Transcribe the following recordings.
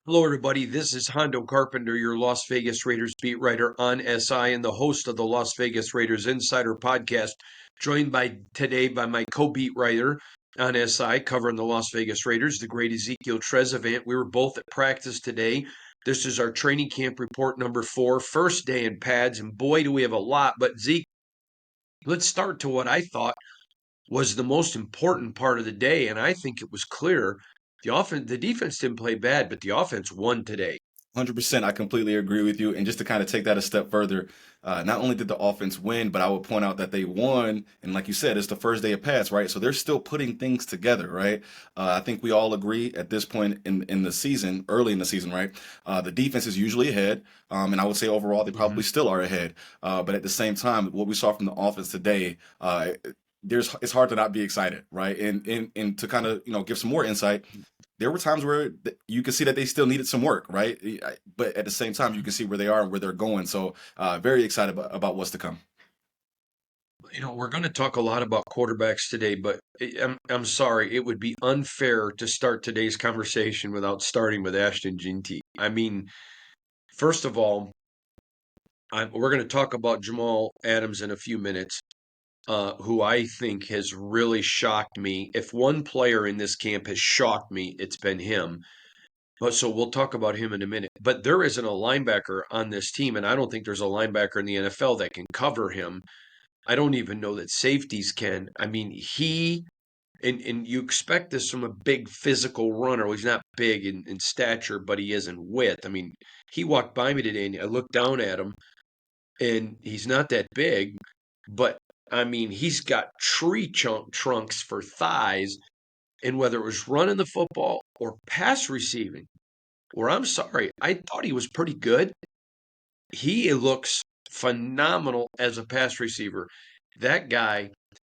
Hello, everybody. This is Hondo Carpenter, your Las Vegas Raiders beat writer on SI and the host of the Las Vegas Raiders Insider podcast, joined today by my co-beat writer on SI covering the Las Vegas Raiders, the great Ezekiel Trezevant. We were both at practice today. This is our training camp report number 4, first day in pads, and boy, do we have a lot. But Zeke, let's start to what I thought was the most important part of the day, and I think it was clear. The defense didn't play bad, but the offense won today. 100%. I completely agree with you. And just to kind of take that a step further, not only did the offense win, but I would point out that they won. And like you said, it's the first day of pads, right? So they're still putting things together, right? I think we all agree at this point in the season, early in the season, right? The defense is usually ahead. And I would say overall, they probably still are ahead. But at the same time, what we saw from the offense today, it's hard to not be excited, right? And to kind of give some more insight, there were times where you could see that they still needed some work, right? But at the same time, you can see where they are and where they're going. So very excited about what's to come. We're going to talk a lot about quarterbacks today, but I'm sorry, it would be unfair to start today's conversation without starting with Ashton Ginty. I mean, first of all, we're going to talk about Jamal Adams in a few minutes, who I think has really shocked me. If one player in this camp has shocked me, it's been him. But so we'll talk about him in a minute. But there isn't a linebacker on this team, and I don't think there's a linebacker in the NFL that can cover him. I don't even know that safeties can. I mean, and you expect this from a big physical runner. Well, he's not big in stature, but he is in width. I mean, he walked by me today, and I looked down at him, and he's not that big, but I mean, he's got trunks for thighs, and whether it was running the football or pass receiving, or I'm sorry, I thought he was pretty good. He looks phenomenal as a pass receiver. That guy,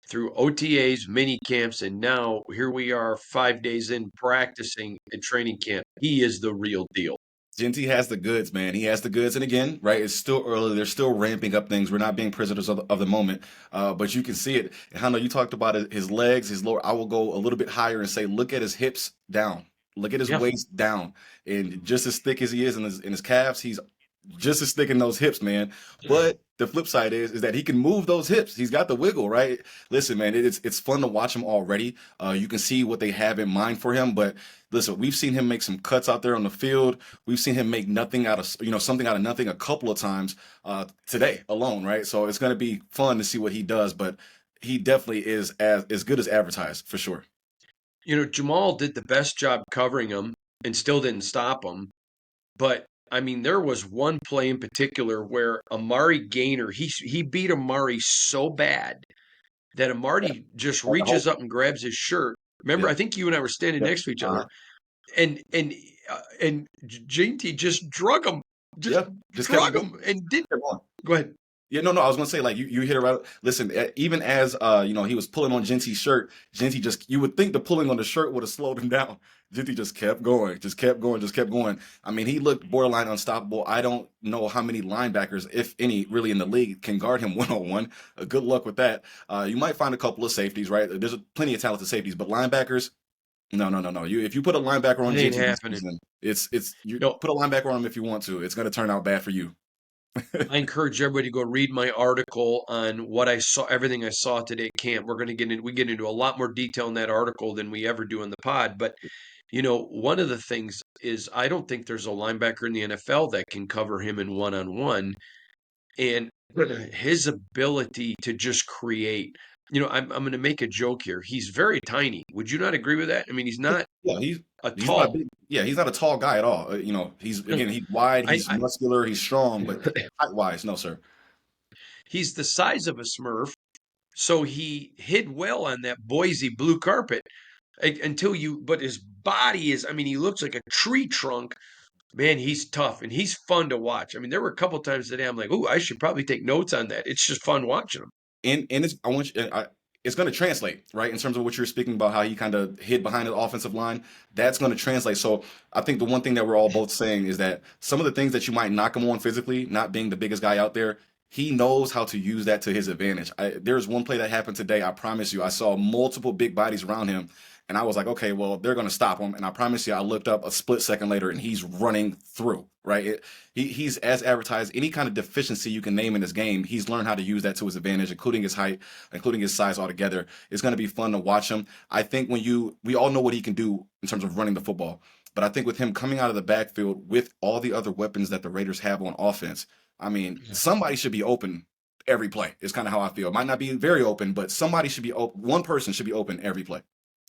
through OTAs, mini camps, and now here we are 5 days in practicing at training camp. He is the real deal. Ginty has the goods, man. He has the goods. And again, right, it's still early. They're still ramping up things. We're not being prisoners of the moment. But you can see it. And Hannah, you talked about his legs, his lower. I will go a little bit higher and say, look at his hips down. Look at his Yeah. waist down. And just as thick as he is in his calves, he's just as thick in those hips, man. But the flip side is that he can move those hips. He's got the wiggle, right? Listen, man, it's fun to watch him already. You can see what they have in mind for him. But listen, we've seen him make some cuts out there on the field. We've seen him make nothing out of something out of nothing a couple of times today alone, right? So it's going to be fun to see what he does. But he definitely is as good as advertised for sure. Jamal did the best job covering him and still didn't stop him. But I mean, there was one play in particular where Amari Gainer, he beat Amari so bad that Yeah, Amari just like the whole reaches up and grabs his shirt. Remember, yeah, I think you and I were standing yeah. next to each Uh-huh. other, and Ginty just just Yeah, just kept drug going. him, and did. Kept going. Go ahead. Yeah, no. I was gonna say like you hit it right. Listen, even as he was pulling on Genty's shirt, Ginty just you would think the pulling on the shirt would have slowed him down. Ginty just kept going, just kept going, just kept going. I mean, he looked borderline unstoppable. I don't know how many linebackers, if any, really in the league can guard him 1-on-1. Good luck with that. You might find a couple of safeties, right? There's plenty of talented safeties, but linebackers, no. If you put a linebacker on It ain't Ginty this happening. season, it's you No, put a linebacker on him if you want to. It's gonna turn out bad for you. I encourage everybody to go read my article on what I saw, everything I saw today at camp. We get into a lot more detail in that article than we ever do in the pod. But one of the things is I don't think there's a linebacker in the NFL that can cover him in one-on-one. And his ability to just create, I'm going to make a joke here. He's very tiny. Would you not agree with that? I mean, he's not Yeah, a he's not tall. big. Yeah, he's not a tall guy at all. He's wide, I, he's I muscular, he's strong, but height wise, no, sir. he's the size of a Smurf, so he hid well on that Boise blue carpet but his body is, I mean, he looks like a tree trunk. Man, he's tough and he's fun to watch. I mean, there were a couple times today I'm like, "Ooh, I should probably take notes on that." It's just fun watching him. And it's going to translate, right? In terms of what you're speaking about, how he kind of hid behind the offensive line, that's going to translate. So I think the one thing that we're all both saying is that some of the things that you might knock him on physically, not being the biggest guy out there, he knows how to use that to his advantage. There's one play that happened today. I promise you, I saw multiple big bodies around him. And I was like, okay, well, they're going to stop him. And I promise you, I looked up a split second later and he's running through, right? He's as advertised. Any kind of deficiency you can name in his game, he's learned how to use that to his advantage, including his height, including his size altogether. It's going to be fun to watch him. I think we all know what he can do in terms of running the football. But I think with him coming out of the backfield with all the other weapons that the Raiders have on offense, I mean, somebody should be open every play. It's kind of how I feel. It might not be very open, but somebody should be open. One person should be open every play.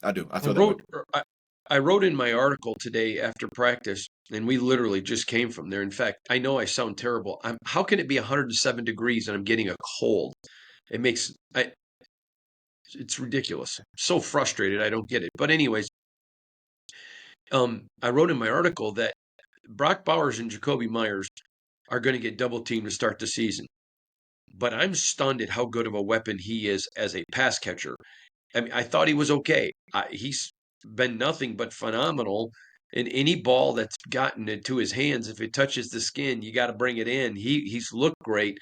I do. I I feel that way. wrote I wrote in my article today after practice, and we literally just came from there. In fact, I know I sound terrible. How can it be 107 degrees and I'm getting a cold? It makes it's ridiculous. So frustrated, I don't get it. But anyways, I wrote in my article that Brock Bowers and Jacoby Myers are going to get double teamed to start the season. But I'm stunned at how good of a weapon he is as a pass catcher. I mean, I thought he was okay. He's been nothing but phenomenal. And any ball that's gotten into his hands, if it touches the skin, you got to bring it in. He's looked great.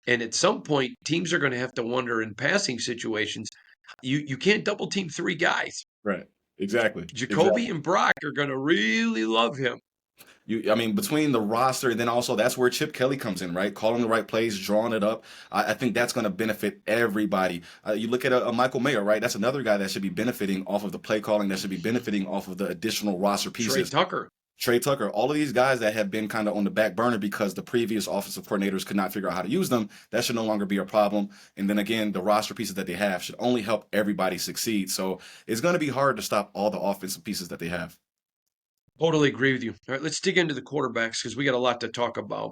And at some point, teams are going to have to wonder in passing situations, you can't double team three guys. Right. Exactly. Jacoby Exactly. and Brock are going to really love him. I mean, between the roster and then also that's where Chip Kelly comes in, right? Calling the right plays, drawing it up. I think that's going to benefit everybody. You look at a Michael Mayer, right? That's another guy that should be benefiting off of the play calling, that should be benefiting off of the additional roster Trey pieces. Tucker. Trey Tucker, all of these guys that have been kind of on the back burner because the previous offensive coordinators could not figure out how to use them, that should no longer be a problem. And then again, the roster pieces that they have should only help everybody succeed. So it's going to be hard to stop all the offensive pieces that they have. Totally agree with you. All right, let's dig into the quarterbacks because we got a lot to talk about.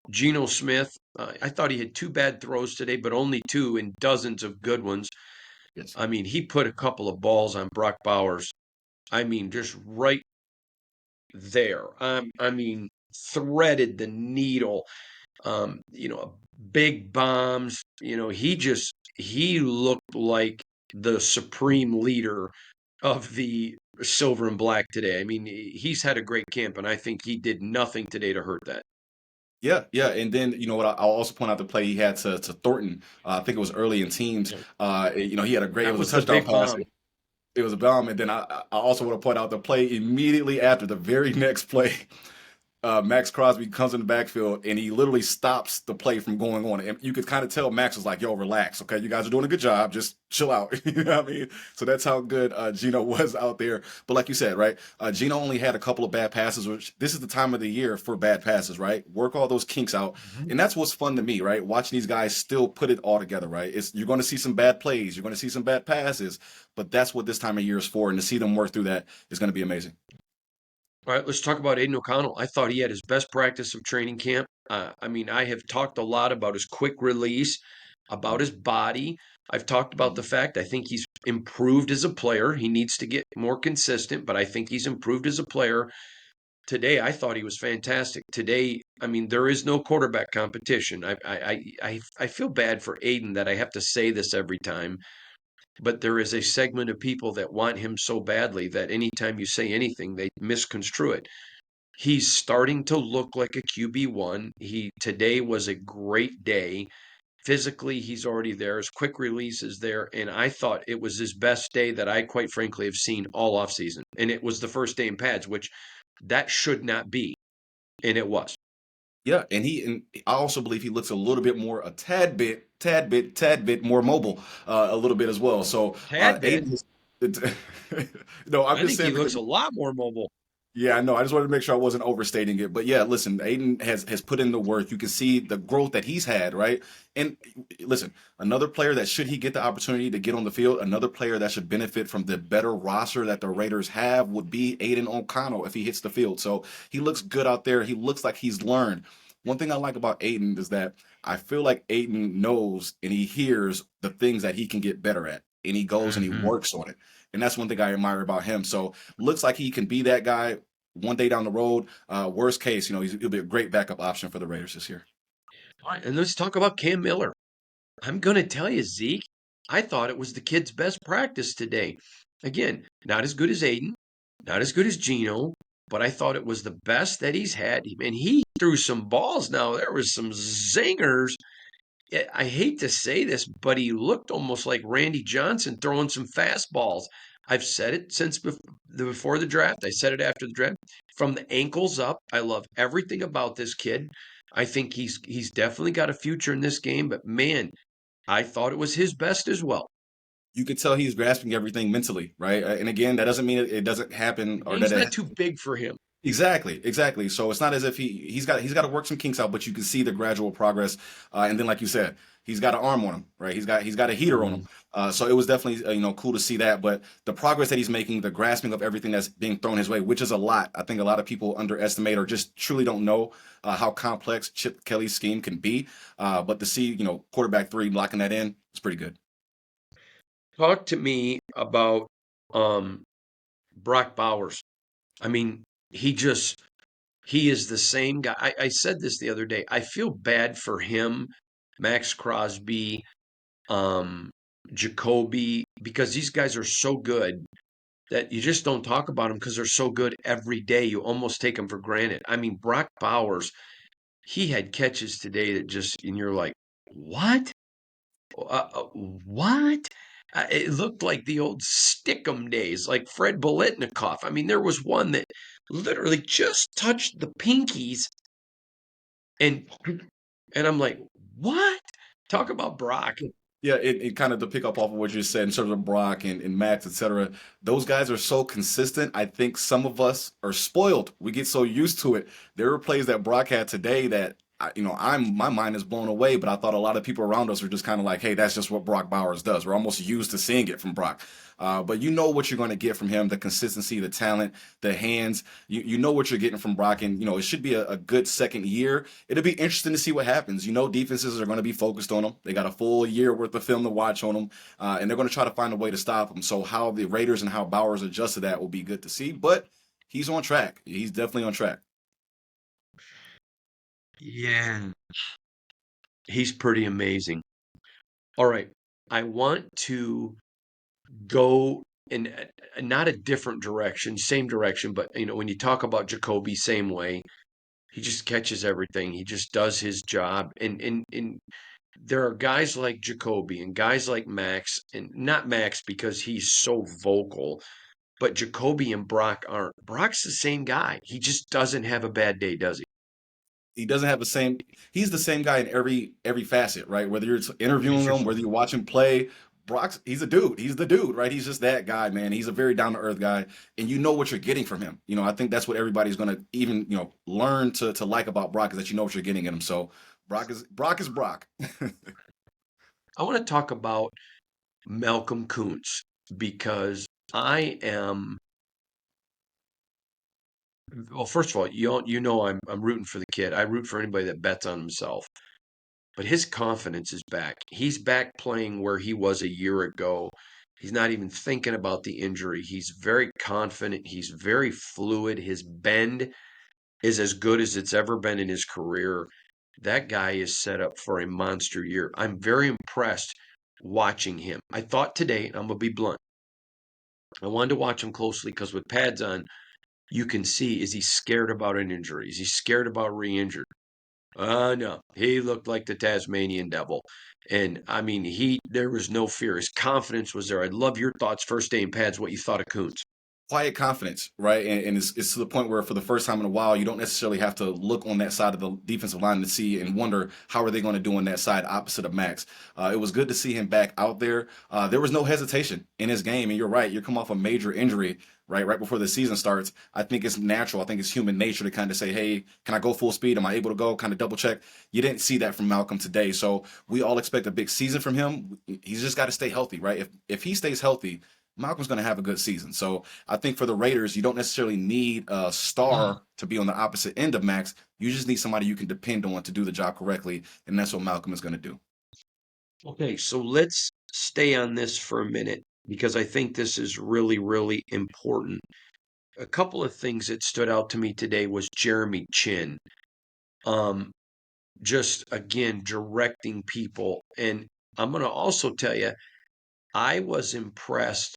Geno Smith, I thought he had two bad throws today, but only two and dozens of good ones. Yes. I mean, he put a couple of balls on Brock Bowers. I mean, just right there. I mean, threaded the needle. Big bombs. He looked like the supreme leader of the silver and black today. I mean, he's had a great camp, and I think he did nothing today to hurt that. Yeah, yeah, and then you know what? I'll also point out the play he had to Thornton. I think it was early in teams. Yeah. He had a great. It That was a was the touchdown big pass. bomb. It was a bomb, and then I also want to point out the play immediately after the very next play. Max Crosby comes in the backfield and he literally stops the play from going on. And you could kind of tell Max was like, yo, relax. Okay. You guys are doing a good job. Just chill out. You know what I mean? So that's how good Geno was out there. But like you said, right? Geno only had a couple of bad passes, which this is the time of the year for bad passes, right? Work all those kinks out. Mhm. And that's what's fun to me, right? Watching these guys still put it all together, right? You're going to see some bad plays. You're going to see some bad passes. But that's what this time of year is for. And to see them work through that is going to be amazing. All right, let's talk about Aiden O'Connell. I thought he had his best practice of training camp. I mean, I have talked a lot about his quick release, about his body. I've talked about the fact I think he's improved as a player. He needs to get more consistent, but I think he's improved as a player. Today, I thought he was fantastic. Today, I mean, there is no quarterback competition. I feel bad for Aiden that I have to say this every time, but there is a segment of people that want him so badly that anytime you say anything, they misconstrue it. He's starting to look like a QB1. Today was a great day. Physically, he's already there. His quick release is there, and I thought it was his best day that I quite frankly have seen all offseason. And it was the first day in pads, which that should not be, and it was. Yeah, and I also believe he looks a little bit more, a tad bit more mobile, a little bit as well. So Tad bit. Aiden is, no, I'm I just think he saying looks because a lot more mobile. yeah, I know. I just wanted to make sure I wasn't overstating it. But yeah, listen, Aiden has put in the work. You can see the growth that he's had, right? And listen, another player that should he get the opportunity to get on the field, another player that should benefit from the better roster that the Raiders have would be Aiden O'Connell if he hits the field. So he looks good out there. He looks like he's learned. One thing I like about Aiden is that I feel like Aiden knows and he hears the things that he can get better at. And he goes and he Hmm. works on it. And that's one thing I admire about him. So looks like he can be that guy one day down the road. Worst case, he'll be a great backup option for the Raiders this year. All right, and let's talk about Cam Miller. I'm going to tell you, Zeke, I thought it was the kid's best practice today. Again, not as good as Aiden, not as good as Geno, but I thought it was the best that he's had. And he threw some balls now. There was some zingers. I hate to say this, but he looked almost like Randy Johnson throwing some fastballs. I've said it since before the draft. I said it after the draft. From the ankles up, I love everything about this kid. I think he's definitely got a future in this game, but man, I thought it was his best as well. You could tell he's grasping everything mentally, right? And again, that doesn't mean it doesn't happen or that He's not it too big for him. exactly, exactly. So it's not as if he's got to work some kinks out, but you can see the gradual progress. And then, like you said, he's got an arm on him, right? He's got a heater on Mhm. him. So it was definitely cool to see that. But the progress that he's making, the grasping of everything that's being thrown his way, which is a lot. I think a lot of people underestimate or just truly don't know how complex Chip Kelly's scheme can be. But to see quarterback three locking that in, it's pretty good. Talk to me about um, Brock Bowers. I mean, he just he is the same guy. I said this the other day. I feel bad for him, Max Crosby, um, Jacoby, because these guys are so good that you just don't talk about them because they're so good every day. You almost take them for granted. I mean, Brock Bowers, he had catches today that just, and you're like, what? What? It looked like the old Stickum days, like Fred Bolitnikoff. I mean, there was one that literally just touched the pinkies, and I'm like, what? Talk about Brock. Yeah, it kind of to pick up off of what you said in terms of Brock and Max, etc. Those guys are so consistent. I think some of us are spoiled. We get so used to it. There were plays that Brock had today that my mind is blown away. But I thought a lot of people around us are just kind of like, hey, that's just what Brock Bowers does. We're almost used to seeing it from Brock. But you know what you're going to get from him: the consistency, the talent, the hands. You know what you're getting from Brock, and it should be a good second year. It'll be interesting to see what happens. Defenses are going to be focused on him. They got a full year worth of film to watch on him, and they're going to try to find a way to stop him. So how the Raiders and how Bowers adjust to that will be good to see. But he's on track. He's definitely on track. Yeah. He's pretty amazing. All right. I want to go in not a different direction, same direction, but when you talk about Jacoby, same way. He just catches everything. He just does his job. And there are guys like Jacoby and guys like Max, and not Max because he's so vocal, but Jacoby and Brock aren't. Brock's the same guy. He just doesn't have a bad day, does he? He doesn't have the same. He's the same guy in every facet, right? Whether you're interviewing him, whether you watch him play, he's a dude. He's the dude, right? He's just that guy, man. He's a very down to earth guy, and you know what you're getting from him. I think that's what everybody's gonna even learn to like about Brock is that you know what you're getting in him. So Brock is Brock. I want to talk about Malcolm Kuntz because I am well, first of all, I'm rooting for the kid. I root for anybody that bets on himself. But his confidence is back. He's back playing where he was a year ago. He's not even thinking about the injury. He's very confident. He's very fluid. His bend is as good as it's ever been in his career. That guy is set up for a monster year. I'm very impressed watching him. I thought today, and I'm going to be blunt, I wanted to watch him closely because with pads on, you can see, is he scared about an injury? Is he scared about re-injured? No, he looked like the Tasmanian devil. And I mean, there was no fear. His confidence was there. I'd love your thoughts first day in pads, what you thought of Coons. Quiet confidence, right? And it's to the point where for the first time in a while, you don't necessarily have to look on that side of the defensive line to see and wonder how are they going to do on that side opposite of Max. It was good to see him back out there. There was no hesitation in his game, and you're right. You come off a major injury, right before the season starts. I think it's natural. I think it's human nature to kind of say, hey, can I go full speed? Am I able to go? Kind of double check. You didn't see that from Malcolm today, so we all expect a big season from him. He's just got to stay healthy, right? If he stays healthy, Malcolm's going to have a good season. So I think for the Raiders, you don't necessarily need a star to be on the opposite end of Max. You just need somebody you can depend on to do the job correctly, and that's what Malcolm is going to do. Okay, so let's stay on this for a minute because I think this is really, really important. A couple of things that stood out to me today was Jeremy Chin. Um, just again directing people. And I'm going to also tell you, I was impressed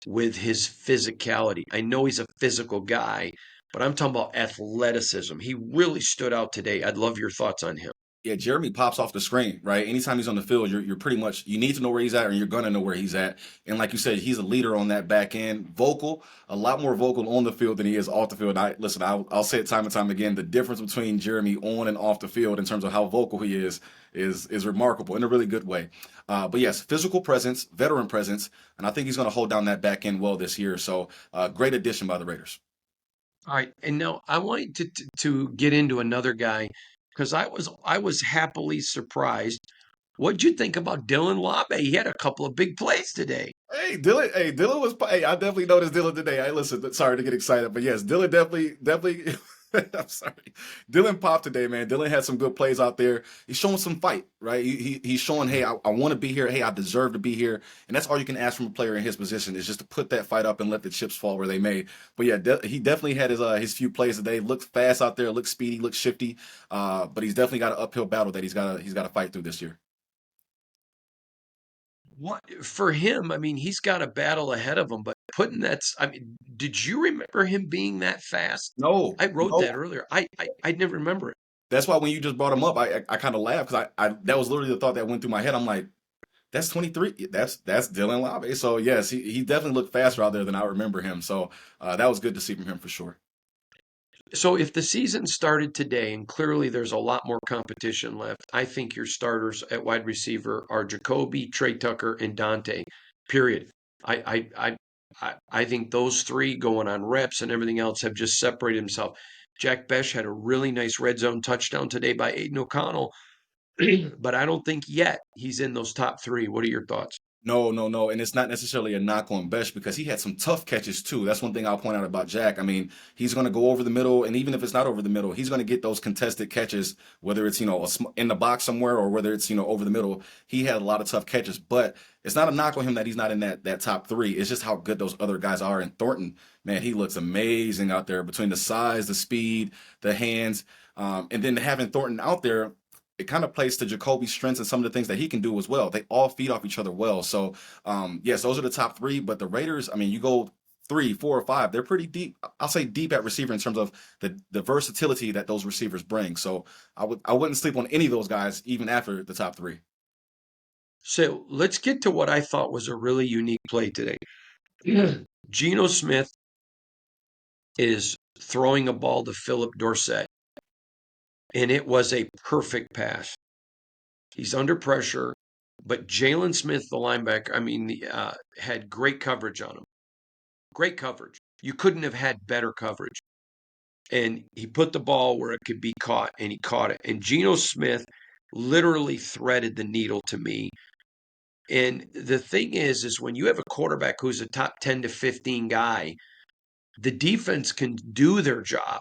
with his physicality. I know he's a physical guy, but I'm talking about athleticism. He really stood out today. I'd love your thoughts on him. Yeah, Jeremy pops off the screen, right? Anytime he's on the field, you're pretty much you need to know where he's at, or you're gonna know where he's at. And like you said, he's a leader on that back end, vocal, a lot more vocal on the field than he is off the field. I'll say it time and time again. The difference between Jeremy on and off the field in terms of how vocal he is remarkable in a really good way. But yes, physical presence, veteran presence, and I think he's gonna hold down that back end well this year. So great addition by the Raiders. All right, and now I want you to get into another guy because I was happily surprised. What'd you think about Dylan Laube? He had a couple of big plays today. Hey, Dylan. Hey, Dylan was. Hey, I definitely noticed Dylan today. I listen. Sorry to get excited, but yes, Dylan definitely. I'm sorry. Dylan popped today, man. Dylan had some good plays out there. He's showing some fight, right? He's showing, hey, I want to be here. Hey, I deserve to be here, and that's all you can ask from a player in his position is just to put that fight up and let the chips fall where they may. But yeah, he definitely had his few plays today. Looked fast out there. Looked speedy. Looked shifty. But he's definitely got an uphill battle that he's got to fight through this year. What for him? I mean, he's got a battle ahead of him, but putting I mean, did you remember him being that fast? No, I wrote no. that earlier. I didn't remember it. That's why when you just brought him up, I kind of laughed because I that was literally the thought that went through my head. I'm like, that's 23. That's Dylan Laube. So yes, he definitely looked faster out there than I remember him. So that was good to see from him for sure. So if the season started today, and clearly there's a lot more competition left, I think your starters at wide receiver are Jacoby, Trey Tucker, and Dante. Period. I think those three going on reps and everything else have just separated himself. Jack Besh had a really nice red zone touchdown today by Aiden O'Connell, but I don't think yet he's in those top three. What are your thoughts? No, no, no. And it's not necessarily a knock on Besh because he had some tough catches too. That's one thing I'll point out about Jack. I mean, he's going to go over the middle, and even if it's not over the middle, he's going to get those contested catches, whether it's, in the box somewhere or whether it's, over the middle. He had a lot of tough catches, but it's not a knock on him that he's not in that top three. It's just how good those other guys are. And Thornton, man, he looks amazing out there between the size, the speed, the hands. And then having Thornton out there, it kind of plays to Jacoby's strengths and some of the things that he can do as well. They all feed off each other well. So, yes, those are the top three. But the Raiders, I mean, you go 3, 4, or 5, they're pretty deep. I'll say deep at receiver in terms of the versatility that those receivers bring. So I wouldn't sleep on any of those guys even after the top three. So let's get to what I thought was a really unique play today. Geno Smith is throwing a ball to Philip Dorsett, and it was a perfect pass. He's under pressure, but Jalen Smith, the linebacker, I mean, had great coverage on him. Great coverage. You couldn't have had better coverage. And he put the ball where it could be caught, and he caught it. And Geno Smith literally threaded the needle to me. And the thing is when you have a quarterback who's a top 10 to 15 guy, the defense can do their job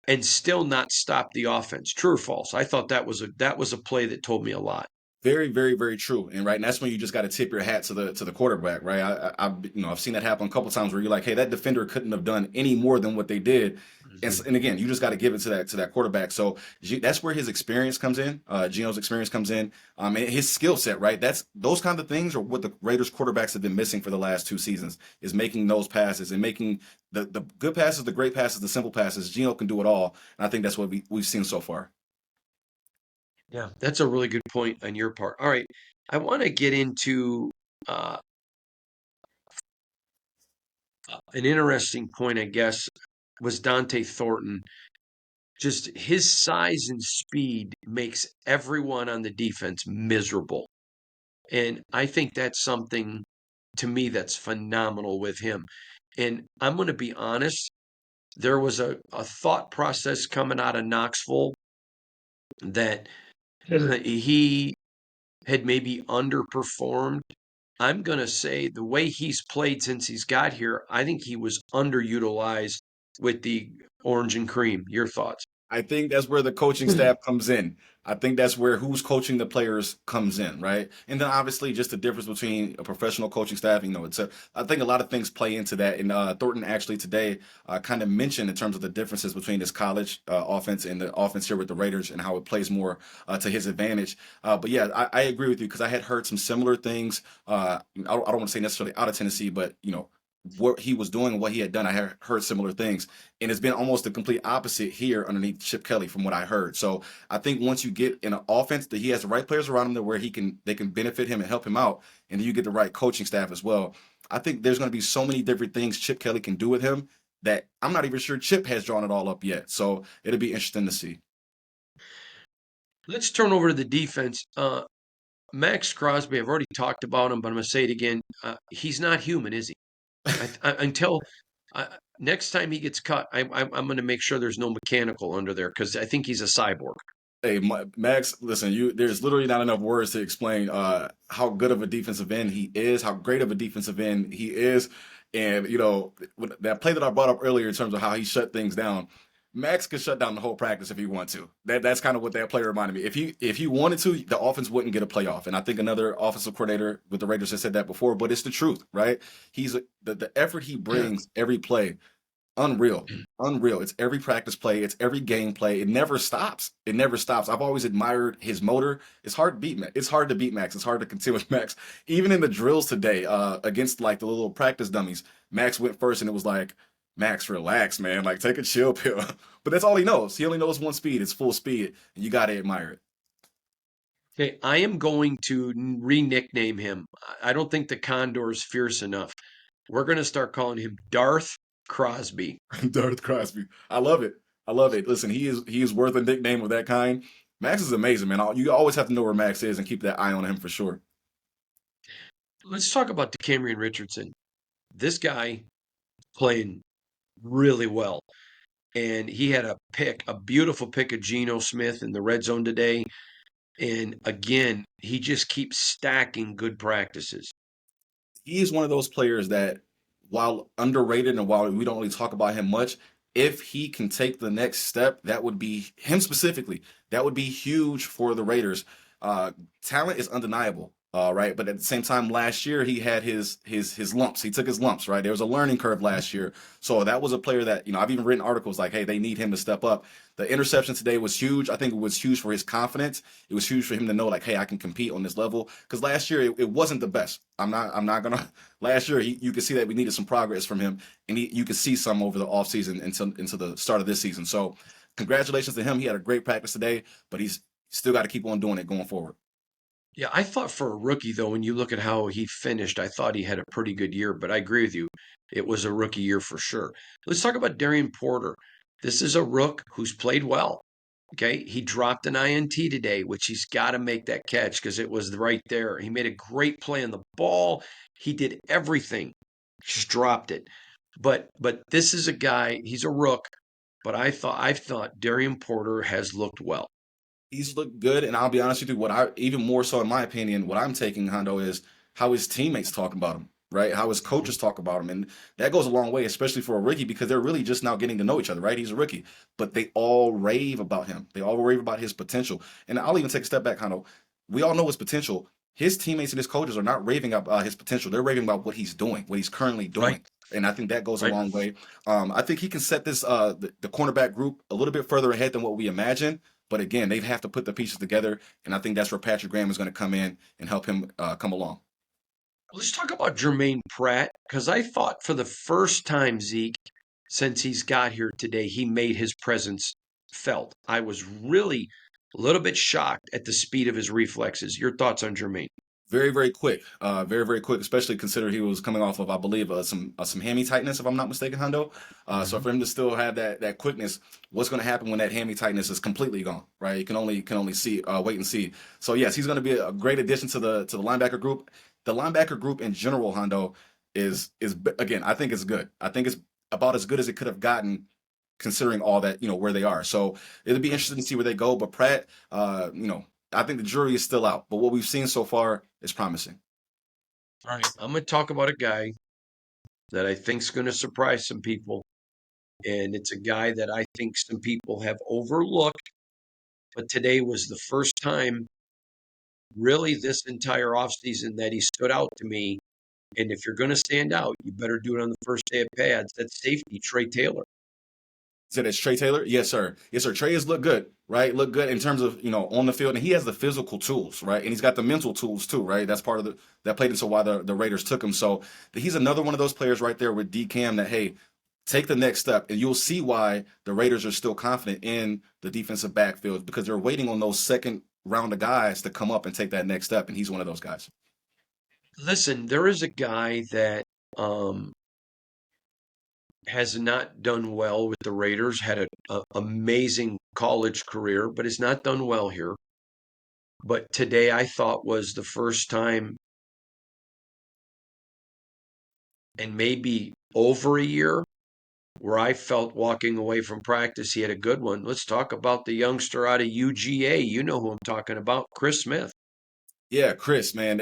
and still not stop the offense. True or false? I thought that was a play that told me a lot. Very, very, very true. And right, and that's when you just got to tip your hat to the quarterback, right? I've seen that happen a couple times where you're like, hey, that defender couldn't have done any more than what they did. Mhm. And again, you just got to give it to that quarterback. So that's where his experience comes in. Geno's experience comes in. And his skill set, right? That's those kind of things are what the Raiders quarterbacks have been missing for the last 2 seasons is making those passes and making the good passes, the great passes, the simple passes. Geno can do it all, and I think that's what we've seen so far. Yeah, that's a really good point on your part. All right, I want to get into uh, an interesting point, I guess, was Dante Thornton. Just his size and speed makes everyone on the defense miserable. And I think that's something to me that's phenomenal with him. And I'm going to be honest, there was a thought process coming out of Knoxville that he had maybe underperformed. I'm going to say the way he's played since he's got here, I think he was underutilized with the orange and cream. Your thoughts? I think that's where the coaching staff comes in. I think that's where who's coaching the players comes in, right? And then obviously just the difference between a professional coaching staff, I think a lot of things play into that. And Thornton actually today kind of mentioned in terms of the differences between his college offense and the offense here with the Raiders and how it plays more to his advantage. But yeah, I agree with you because I had heard some similar things. I don't want to say necessarily out of Tennessee, but what he was doing and what he had done. I had heard similar things, and it's been almost the complete opposite here underneath Chip Kelly from what I heard. So I think once you get in an offense that he has the right players around him, to where they can benefit him and help him out, and then you get the right coaching staff as well. I think there's going to be so many different things Chip Kelly can do with him that I'm not even sure Chip has drawn it all up yet. So it'll be interesting to see. Let's turn over to the defense. Max Crosby, I've already talked about him, but I'm going to say it again. He's not human, is he? Until next time he gets cut, I'm going to make sure there's no mechanical under there because I think he's a cyborg. Hey, Max, listen, there's literally not enough words to explain how good of a defensive end he is, how great of a defensive end he is. And, that play that I brought up earlier in terms of how he shut things down, Max could shut down the whole practice if he wanted to. That's kind of what that play reminded me. If he wanted to, the offense wouldn't get a playoff. And I think another offensive coordinator with the Raiders has said that before, but it's the truth, right? The effort he Yeah. brings every play. Unreal. Unreal. It's every practice play. It's every game play. It never stops. It never stops. I've always admired his motor. It's hard to beat Max. It's hard to beat Max. It's hard to contend with Max. Even in the drills today, against like the little practice dummies, Max went first and it was like, Max, relax, man. Like, take a chill pill. But that's all he knows. He only knows one speed. It's full speed. And you got to admire it. Okay, I am going to re-nickname him. I don't think the Condor is fierce enough. We're going to start calling him Darth Crosby. Darth Crosby. I love it. I love it. Listen, he is worth a nickname of that kind. Max is amazing, man. You always have to know where Max is and keep that eye on him for sure. Let's talk about DeCamerion Richardson. This guy playing really well. And he had a beautiful pick of Geno Smith in the red zone today. And again, he just keeps stacking good practices. He is one of those players that, while underrated and while we don't really talk about him much, if he can take the next step, that would be him specifically. That would be huge for the Raiders. Uh, Talent is undeniable, right? But at the same time, last year he had his lumps. He took his lumps, right? There was a learning curve last year, so that was a player that I've even written articles like, hey, they need him to step up. The interception today was huge. I think it was huge for his confidence. It was huge for him to know, like, hey, I can compete on this level. Because last year it wasn't the best. I'm not gonna. Last year you could see that we needed some progress from him, and you could see some over the offseason into the start of this season. So congratulations to him. He had a great practice today, but he's still got to keep on doing it going forward. Yeah, I thought for a rookie, though, when you look at how he finished, I thought he had a pretty good year, but I agree with you. It was a rookie year for sure. Let's talk about Darian Porter. This is a rook who's played well. Okay. He dropped an INT today, which he's got to make that catch because it was right there. He made a great play on the ball. He did everything, just dropped it. But this is a guy, he's a rook, but I thought Darian Porter has looked well. He's looked good, and I'll be honest with you, what I even more so in my opinion, what I'm taking Hondo is how his teammates talk about him, right? How his coaches talk about him, and that goes a long way, especially for a rookie because they're really just now getting to know each other, right? He's a rookie, but they all rave about him. They all rave about his potential, and I'll even take a step back, Hondo. We all know his potential. His teammates and his coaches are not raving about his potential. They're raving about what he's doing, what he's currently Right. doing. And I think that goes a Right. long way. I think he can set this the cornerback group a little bit further ahead than what we imagine. But again, they have to put the pieces together, and I think that's where Patrick Graham is going to come in and help him come along. Let's talk about Jermaine Pratt because I thought for the first time, Zeke, since he's got here today, he made his presence felt. I was really a little bit shocked at the speed of his reflexes. Your thoughts on Jermaine? Very, very quick. Very, very quick, especially considering he was coming off of, I believe, some hammy tightness, if I'm not mistaken, Hondo. So Mhm. for him to still have that quickness, what's going to happen when that hammy tightness is completely gone, right? You can only see wait and see. So yes, he's going to be a great addition to the linebacker group. The linebacker group in general, Hondo, is again, I think it's good. I think it's about as good as it could have gotten considering all that, where they are. So it'll be interesting to see where they go. But Pratt, I think the jury is still out. But what we've seen so far is promising. All right. I'm going to talk about a guy that I think's going to surprise some people. And it's a guy that I think some people have overlooked. But today was the first time, really, this entire offseason that he stood out to me. And if you're going to stand out, you better do it on the first day of pads. That's safety, Trey Taylor. Said it's Trey Taylor? Yes, sir. Yes, sir. Trey has looked good, right? Look good in terms of, on the field. And he has the physical tools, right? And he's got the mental tools too, right? That's part of that played into why the Raiders took him. So he's another one of those players right there with D Cam that, hey, take the next step. And you'll see why the Raiders are still confident in the defensive backfield because they're waiting on those second round of guys to come up and take that next step. And he's one of those guys. Listen, there is a guy that um, has not done well with the Raiders, had an amazing college career, but has not done well here. But today I thought was the first time in maybe over a year where I felt walking away from practice he had a good one. Let's talk about the youngster out of UGA. You know who I'm talking about, Chris Smith. Yeah, Chris, man,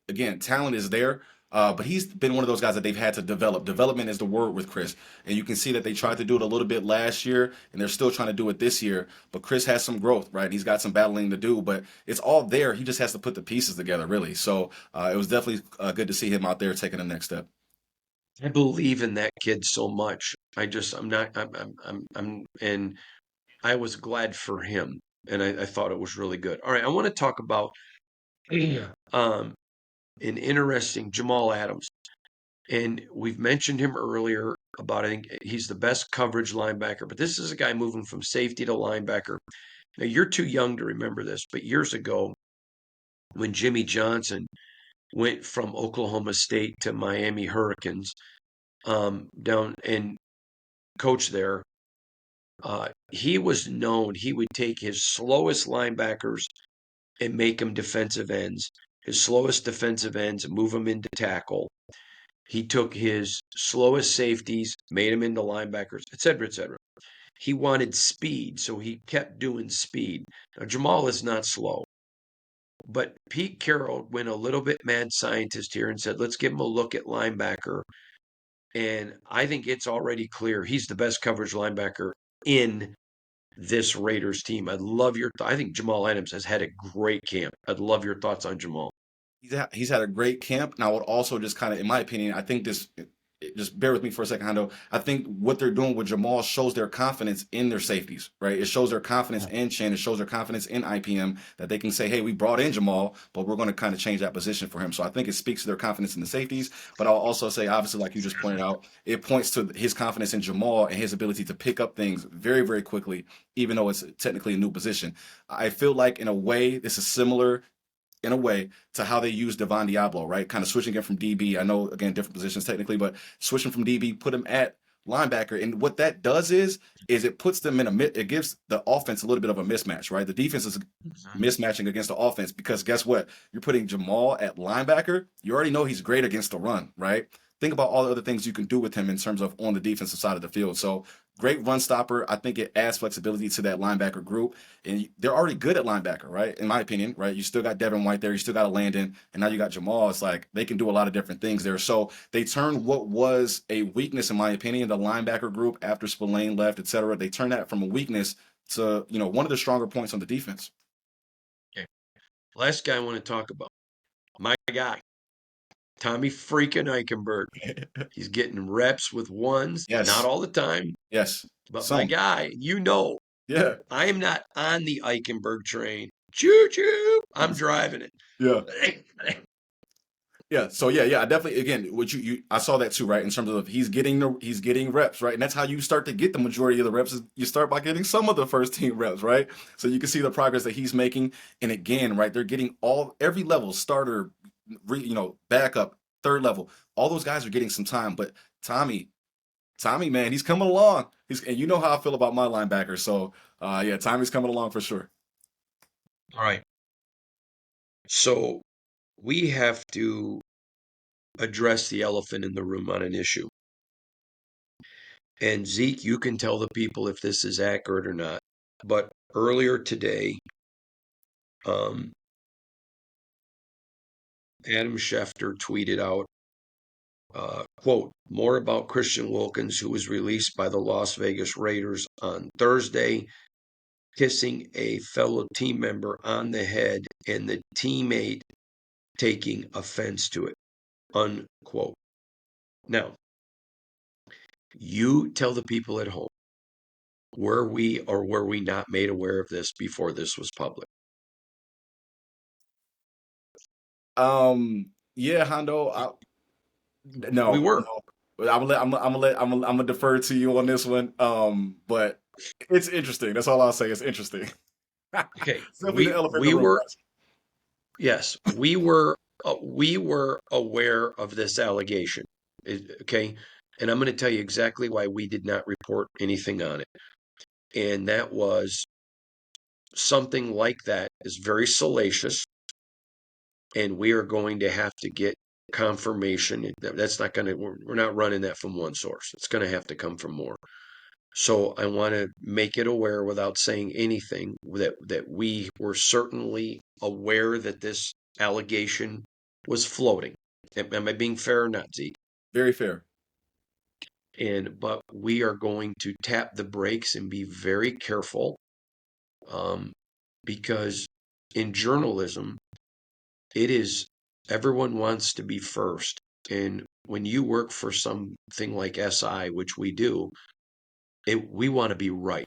again, talent is there, but he's been one of those guys that they've had to develop. Development is the word with Chris, and you can see that they tried to do it a little bit last year, and they're still trying to do it this year. But Chris has some growth, right? He's got some battling to do, but it's all there. He just has to put the pieces together, really. So it was definitely good to see him out there taking the next step. I believe in that kid so much. I'm not, and I was glad for him, and I thought it was really good. All right, I want to talk about um, an interesting Jamal Adams, and we've mentioned him earlier about I think he's the best coverage linebacker, but this is a guy moving from safety to linebacker. Now you're too young to remember this, but years ago when Jimmy Johnson went from Oklahoma State to Miami Hurricanes, down and coached there, he was known. He would take his slowest linebackers and make them defensive ends. His slowest defensive ends, move them into tackle. He took his slowest safeties, made them into linebackers, et cetera, et cetera. He wanted speed, so he kept doing speed. Now, Jamal is not slow, but Pete Carroll went a little bit mad scientist here and said, let's give him a look at linebacker. And I think it's already clear he's the best coverage linebacker in this Raiders team. I think Jamal Adams has had a great camp. I'd love your thoughts on Jamal. He's had a great camp. Now, I would also just kind of, in my opinion, I think just bear with me for a second, Hondo. I think what they're doing with Jamal shows their confidence in their safeties, right? It shows their confidence in Chin. It shows their confidence in IPM that they can say, hey, we brought in Jamal, but we're going to kind of change that position for him. So I think it speaks to their confidence in the safeties. But I'll also say, obviously, like you just pointed out, it points to his confidence in Jamal and his ability to pick up things very, very quickly, even though it's technically a new position. I feel like, in a way, this is similar in a way to how they use Devon Diablo, right? Kind of switching it from DB. I know, again, different positions technically, but switching from DB, put him at linebacker. And what that does is it puts them it gives the offense a little bit of a mismatch, right? The defense is mismatching against the offense because guess what? You're putting Jamal at linebacker. You already know he's great against the run, right? Think about all the other things you can do with him in terms of on the defensive side of the field. So great run stopper. I think it adds flexibility to that linebacker group. And they're already good at linebacker, right? In my opinion, right? You still got Devin White there. You still got a Landon. And now you got Jamal. It's like they can do a lot of different things there. So they turned what was a weakness, in my opinion, the linebacker group after Spillane left, et cetera. They turned that from a weakness to, one of the stronger points on the defense. Okay. Last guy I want to talk about, my guy, Tommy freaking Ikenberg. He's getting reps with ones, not Yes. all the time, Yes. but my Some. guy, Yeah. I am not on the Ikenberg train. Choo choo. I'm driving Yeah. it. Yeah. So yeah. I definitely, again, what I saw that too, right? In terms of he's getting reps, right? And that's how you start to get the majority of the reps. Is you start by getting some of the first team reps, right? So you can see the progress that he's making. And again, right, they're getting every level, starter, backup, third level. All those guys are getting some time. But Tommy, man, he's coming along. And you know how I feel about my linebacker. So yeah, Tommy's coming along for sure. All right. So we have to address the elephant in the room on an issue. And Zeke, you can tell the people if this is accurate or not. But earlier today, um, Adam Schefter tweeted out, quote, more about Christian Wilkins, who was released by the Las Vegas Raiders on Thursday, kissing a fellow team member on the head and the teammate taking offense to it, unquote. Now, you tell the people at home, Were we or were we not made aware of this before this was public? Yeah, Hondo. We No, were. no. I'm gonna defer to you on this one. But it's interesting. That's all I'll say. It's interesting. Okay. Simply the elephant in We the room, were, guys. yes, we were aware of this allegation. Okay. And I'm going to tell you exactly why we did not report anything on it. And that was something like that is very salacious, and we are going to have to get confirmation. That's not going to, we're not running that from one source. It's going to have to come from more. So I want to make it aware without saying anything that we were certainly aware that this allegation was floating. Am I being fair or not, Zeke? Very fair. But we are going to tap the brakes and be very careful, um, because in journalism, it is everyone wants to be first. And when you work for something like SI, which we do, we want to be right.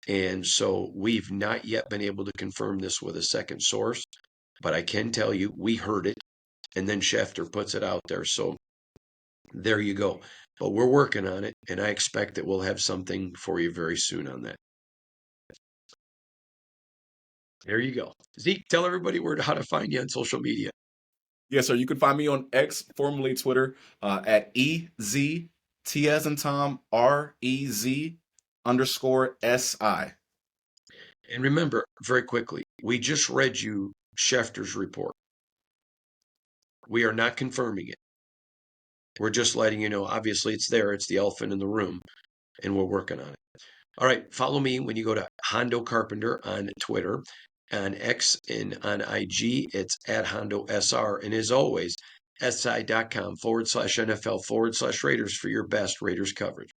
And so we've not yet been able to confirm this with a second source, but I can tell you we heard it, and then Schefter puts it out there. So there you go. But we're working on it, and I expect that we'll have something for you very soon on that. There you go. Zeke, tell everybody how to find you on social media. Yes, sir. You can find me on X, formerly Twitter, at EZT as in Tom, REZ_SI. And remember, very quickly, we just read you Schefter's report. We are not confirming it. We're just letting you know, obviously it's there, it's the elephant in the room, and we're working on it. All right, follow me when you go to Hondo Carpenter on Twitter, on X, and on IG. It's at Hondo SR. And as always, si.com/NFL/Raiders for your best Raiders coverage.